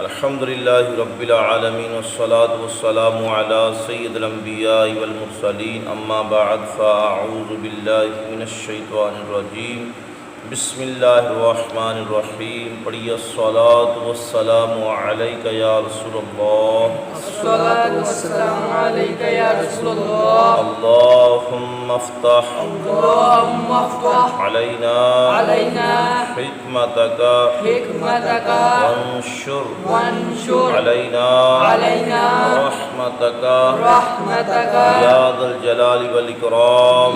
الحمدللہ رب العالمین والصلاة والسلام علی سید الانبیاء والمرسلین اما بعد فاعوذ باللہ من الشیطان الرجیم بسم اللہ الرحمن الرحیم پڑھیے الصلاة والسلام علیک یا رسول اللہ الصلاة والسلام علیک یا رسول اللہ اللہم افتح علینا حکمتک وانشر علینا رحمتک یا ذا الجلال والاکرام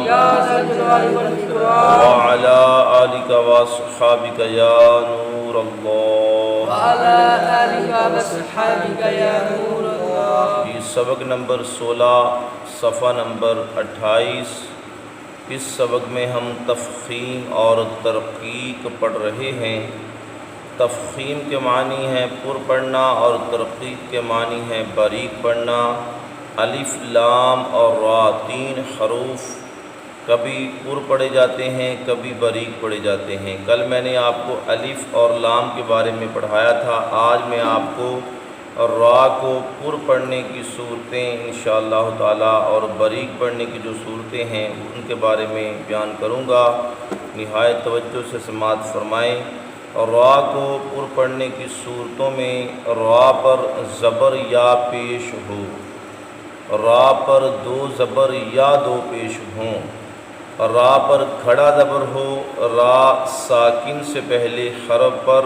وعلی آلک واصحابک یا نور اللہ یہ سبق نمبر 16 صفحہ نمبر 28۔ اس سبق میں ہم تفخیم اور ترقیق پڑھ رہے ہیں۔ تفخیم کے معنی ہیں پر پڑھنا اور ترقیق کے معنی ہیں باریک پڑھنا۔ الف لام اور را تین حروف کبھی پر پڑھے جاتے ہیں، کبھی باریک پڑھے جاتے ہیں۔ کل میں نے آپ کو الف اور لام کے بارے میں پڑھایا تھا، آج میں آپ کو را کو پر پڑھنے کی صورتیں انشاءاللہ تعالی اور باریک پڑھنے کی جو صورتیں ہیں ان کے بارے میں بیان کروں گا۔ نہایت توجہ سے سماعت فرمائیں۔ را کو پر پڑھنے کی صورتوں میں را پر زبر یا پیش ہو، را پر دو زبر یا دو پیش ہوں، را پر کھڑا زبر ہو، را ساکن سے پہلے حرف پر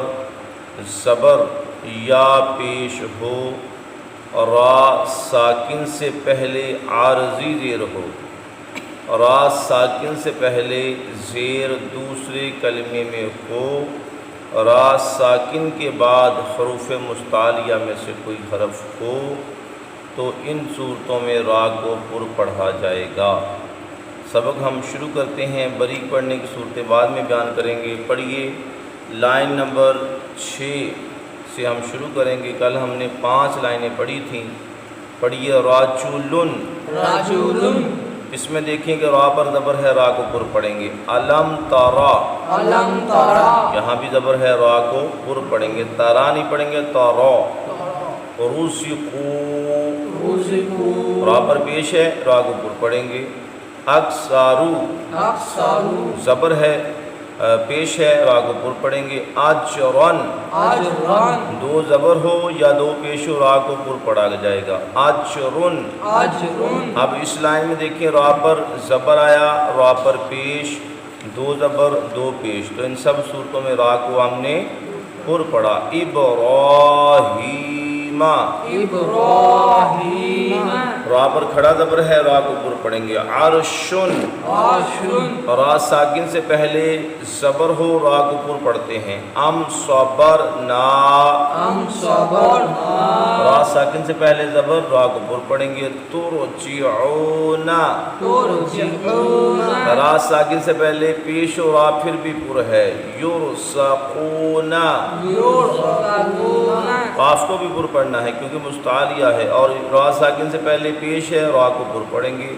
زبر یا پیش ہو، را ساکن سے پہلے عارضی زیر ہو، را ساکن سے پہلے زیر دوسرے کلمے میں ہو، را ساکن کے بعد حروف مستعلیہ میں سے کوئی حرف ہو، تو ان صورتوں میں را کو پر پڑھا جائے گا۔ سبق ہم شروع کرتے ہیں، باریک پڑھنے کی صورتیں بعد میں بیان کریں گے۔ پڑھیے لائن نمبر 6 سے ہم شروع کریں گے۔ کل ہم نے 5 لائنیں پڑھی تھیں۔ پڑھیے راجلن، اس میں دیکھیں کہ را پر زبر ہے، را کو پر پڑھیں گے۔ علم تارا، یہاں بھی زبر ہے، را کو پر پڑھیں گے، تارا نہیں پڑھیں گے، تارا۔ رزقو، را پر پیش ہے، را کو پر پڑھیں گے۔ اکثارو، زبر ہے، پیش ہے، را کو پر پڑھیں گے۔ اجرن، دو زبر ہو یا دو پیش ہو، را کو پر پڑھا جائے گا۔ اجرن، اب اس لائن میں دیکھیں را پر زبر آیا، را پر پیش، دو زبر دو پیش، تو ان سب صورتوں میں را کو ہم نے پر پڑھا۔ ابراہیم، را پر کھڑا زبر ہے، را کو پر پڑھیں گے۔ عرشن، را ساکن سے پہلے زبر ہو، را کو پر پڑھتے ہیں۔ ام صبرنا، را ساکن سے پہلے زبر، را کو پر پڑھیں گے۔ ترجعون، را ساکن سے پہلے پیش ہو، را پھر بھی پر ہے۔ یرزقون، قاف کو بھی پر پڑھنا ہے کیونکہ مستعلیہ ہے، اور را ساکن سے پہلے پیش ہے، را کو پر پڑھیں گے۔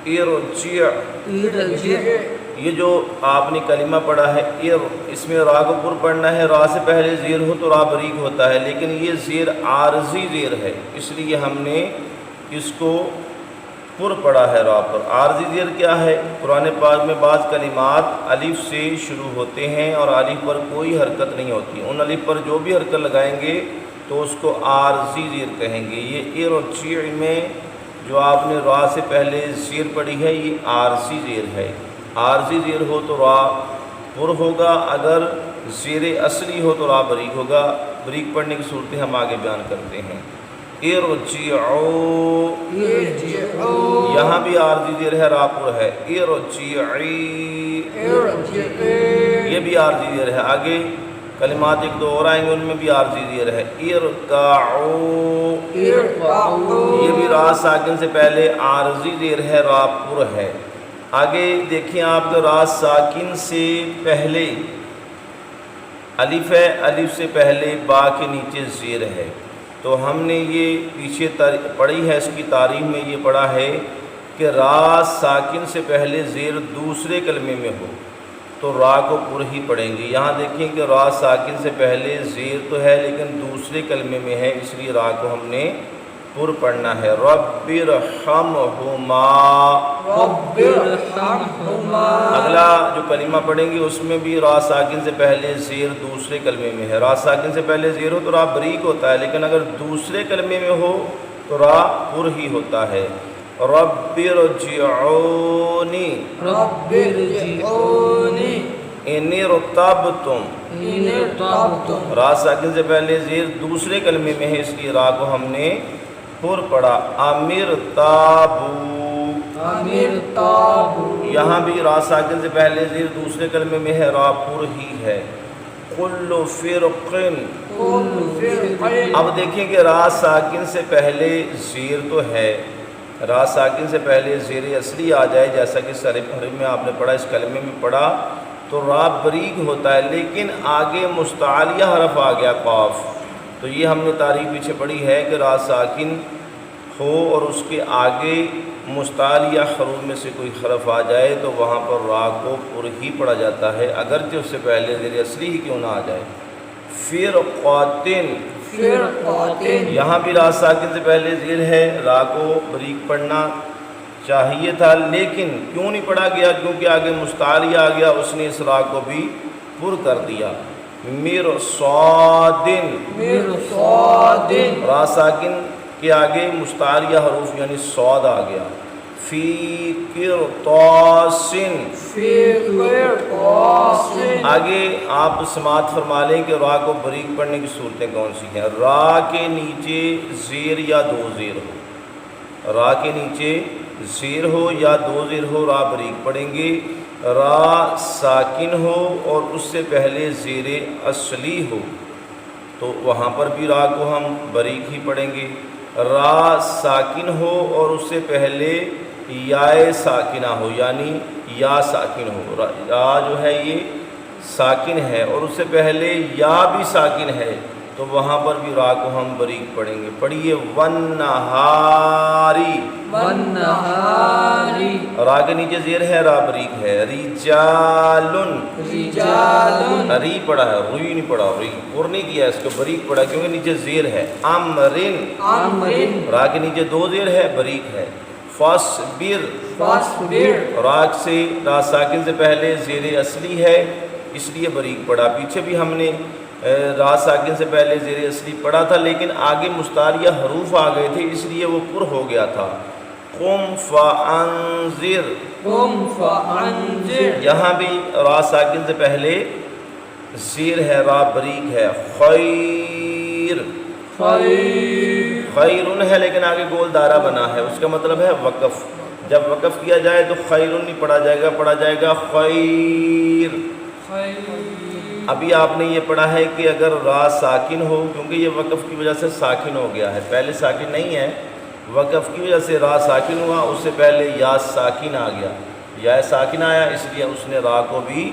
ارجع، یہ جو آپ نے کلمہ پڑھا ہے اس میں را کو پر پڑھنا ہے، را سے پہلے زیر ہو تو را باریک ہوتا ہے، لیکن یہ زیر عارضی زیر ہے، اس لیے ہم نے اس کو پر پڑھا ہے را پر۔ عارضی زیر کیا ہے؟ قرآن پاک میں بعض کلمات الف سے شروع ہوتے ہیں اور الف پر کوئی حرکت نہیں ہوتی، ان الف پر جو بھی حرکت لگائیں گے تو اس کو عارضی زیر کہیں گے۔ یہ ارجع میں جو آپ نے را سے پہلے زیر پڑھی ہے یہ عارضی زیر ہے، عارضی زیر ہو تو را پر ہوگا، اگر زیر اصلی ہو تو را باریک ہوگا۔ باریک پڑھنے کی صورتیں ہم آگے بیان کرتے ہیں۔ ارجعو، یہاں بھی عارضی زیر ہے، را پر ہے۔ ارجعی، یہ بھی عارضی زیر ہے۔ آگے کلمات ایک دو اور آئیں گے، ان میں بھی عارضی زیر ہے۔ ارکعو، یہ بھی را ساکن سے پہلے عارضی زیر ہے، را پر ہے۔ آگے دیکھیں آپ کو را ساکن سے پہلے الف ہے، الف سے پہلے با کے نیچے زیر ہے، تو ہم نے یہ پیچھے پڑھی ہے، اس کی تعریف میں یہ پڑھا ہے کہ را ساکن سے پہلے زیر دوسرے کلمے میں ہو، تو را کو پر ہی پڑھیں گے۔ یہاں دیکھیں کہ را ساکن سے پہلے زیر تو ہے لیکن دوسرے کلمے میں ہے، اس لیے را کو ہم نے پر پڑھنا ہے۔ رب ارحمہما، رب ارحمہما۔ اگلا جو کلمہ پڑھیں گے اس میں بھی را ساکن سے پہلے زیر دوسرے کلمے میں ہے۔ را ساکن سے پہلے زیر ہو تو را بریک ہوتا ہے، لیکن اگر دوسرے کلمے میں ہو تو را پر ہی ہوتا ہے۔ رب ارجعونی، رب ارجعونی، ان ارتبتم، ان ارتبتم۔ را ساکن سے پہلے زیر دوسرے کلمے میں ہے، اس لیے را کو ہم نے پر پڑھا۔ امر تابو، امر تابو، یہاں بھی را ساکن سے پہلے زیر دوسرے کلمے میں ہے، را پر ہی ہے۔ کل فرقن، کل فرقین۔ اب دیکھیں کہ را ساکن سے پہلے زیر تو ہے، را ساکن سے پہلے زیر اصلی آ جائے جیسا کہ سر حرم میں آپ نے پڑھا، اس کلمے میں پڑھا تو را بریک ہوتا ہے، لیکن آگے مستعلیہ حرف آ گیا قاف، تو یہ ہم نے تاریخ پیچھے پڑھی ہے کہ را ساکن ہو اور اس کے آگے مستعلیہ حروف میں سے کوئی حرف آ جائے تو وہاں پر را کو پر ہی پڑھا جاتا ہے، اگرچہ اس سے پہلے زیر اصلی ہی کیوں نہ آ جائے۔ فرقاتن، فرقاتین۔ یہاں بھی را ساکن سے پہلے زیر ہے، را کو بریک پڑھنا چاہیے تھا لیکن کیوں نہیں پڑھا گیا؟ کیونکہ آگے مستعلیہ آ گیا، اس نے اس را کو بھی پر کر دیا۔ مرصادن، مرصادین۔ را ساکن کے آگے مستعلیہ حروف یعنی صاد آ گیا۔ فی قرطاسن، فی قرطاسین۔ آگے آپ سماعت فرما لیں کہ را کو بریک پڑھنے کی صورتیں کون سی ہیں۔ را کے نیچے زیر یا دو زیر ہو، را کے نیچے زیر ہو یا دو زیر ہو، را بریک پڑھیں گے۔ را ساکن ہو اور اس سے پہلے زیر اصلی ہو تو وہاں پر بھی را کو ہم بریک ہی پڑھیں گے۔ را ساکن ہو اور اس سے پہلے یا ساکنہ ہو یعنی یا ساکن ہو، را جو ہے یہ ساکن ہے اور اس سے پہلے یا بھی ساکن ہے تو وہاں پر بھی را کو ہم بریک پڑھیں گے۔ پڑھیے والنہاری، والنہاری۔ را کے نیچے زیر ہے، را بریک ہے۔ رجالن، رجالن۔ ری پڑھا ہے، روی نہیں پڑھا، روی پر نہیں کیا، اس کو بریک پڑھا کیونکہ نیچے زیر ہے۔ امرن، امرن۔ را کے نیچے دو زیر ہے، بریک ہے۔ فاصبر، فاصبر۔ را سے را ساکن سے پہلے زیر اصلی ہے اس لیے بریک پڑھا۔ پیچھے بھی ہم نے را ساکن سے پہلے زیر اصلی پڑھا تھا لیکن آگے مستعلیہ حروف آ گئے تھے اس لیے وہ پر ہو گیا تھا۔ قم فانذر، قم فانذر۔ یہاں بھی را ساکن سے پہلے زیر ہے، را بریک ہے۔ خیر، خیر۔ خیرن ہے لیکن آگے گول دائرہ بنا ہے، اس کا مطلب ہے وقف، جب وقف کیا جائے تو خیرن نہیں پڑھا جائے گا، پڑھا جائے گا خیر۔ ابھی آپ نے یہ پڑھا ہے کہ اگر را ساکن ہو، کیونکہ یہ وقف کی وجہ سے ساکن ہو گیا ہے، پہلے ساکن نہیں ہے، وقف کی وجہ سے را ساکن ہوا، اس سے پہلے یا ساکن آ گیا، یا ساکن آیا اس لیے اس نے را کو بھی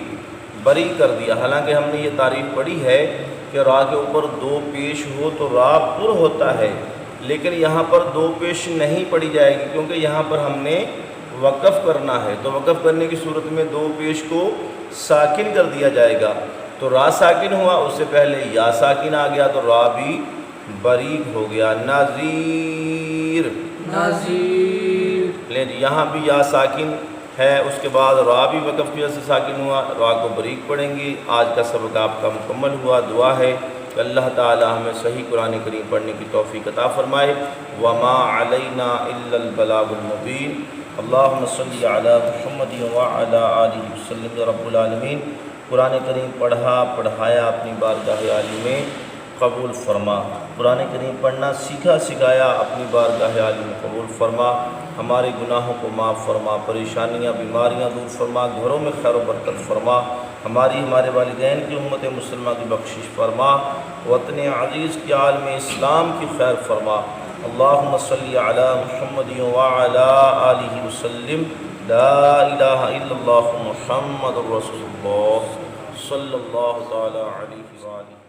بری کر دیا۔ حالانکہ ہم نے یہ تعریف پڑھی ہے کہ را کے اوپر دو پیش ہو تو را پر ہوتا ہے، لیکن یہاں پر دو پیش نہیں پڑھی جائے گی کیونکہ یہاں پر ہم نے وقف کرنا ہے، تو وقف کرنے کی صورت میں دو پیش کو ساکن کر دیا جائے گا، تو را ساکن ہوا، اس سے پہلے یا ساکن آ گیا تو را بھی بریک ہو گیا۔ نذیر، نذیر۔ لے جی یہاں بھی یا ساکن ہے، اس کے بعد را بھی وقف کی وجہ سے ساکن ہوا، را کو بریک پڑھیں گے۔ آج کا سبق آپ کا مکمل ہوا، دعا ہے کہ اللہ تعالی ہمیں صحیح قرآن کریم پڑھنے کی توفیق عطا فرمائے۔ وما علینا الا البلاغ المبین۔ اللہم صلی علی محمد وعلی آلہ وسلم۔ رب العالمین قرآن کریم پڑھا پڑھایا اپنی بارگاہ عالی میں قبول فرما، قرآن کریم پڑھنا سیکھا سکھایا اپنی بارگاہ عالی میں قبول فرما، ہمارے گناہوں کو معاف فرما، پریشانیاں بیماریاں دور فرما، گھروں میں خیر و برکت فرما، ہمارے والدین کی امت مسلمہ کی بخشش فرما، وطن عزیز کی عالم اسلام کی خیر فرما۔ اللہم صلی علی محمد وعلی آلہ وسلم۔ لا الہ الا اللہ محمد رسول اللہ صلی اللہ تعالی علیہ وآلہ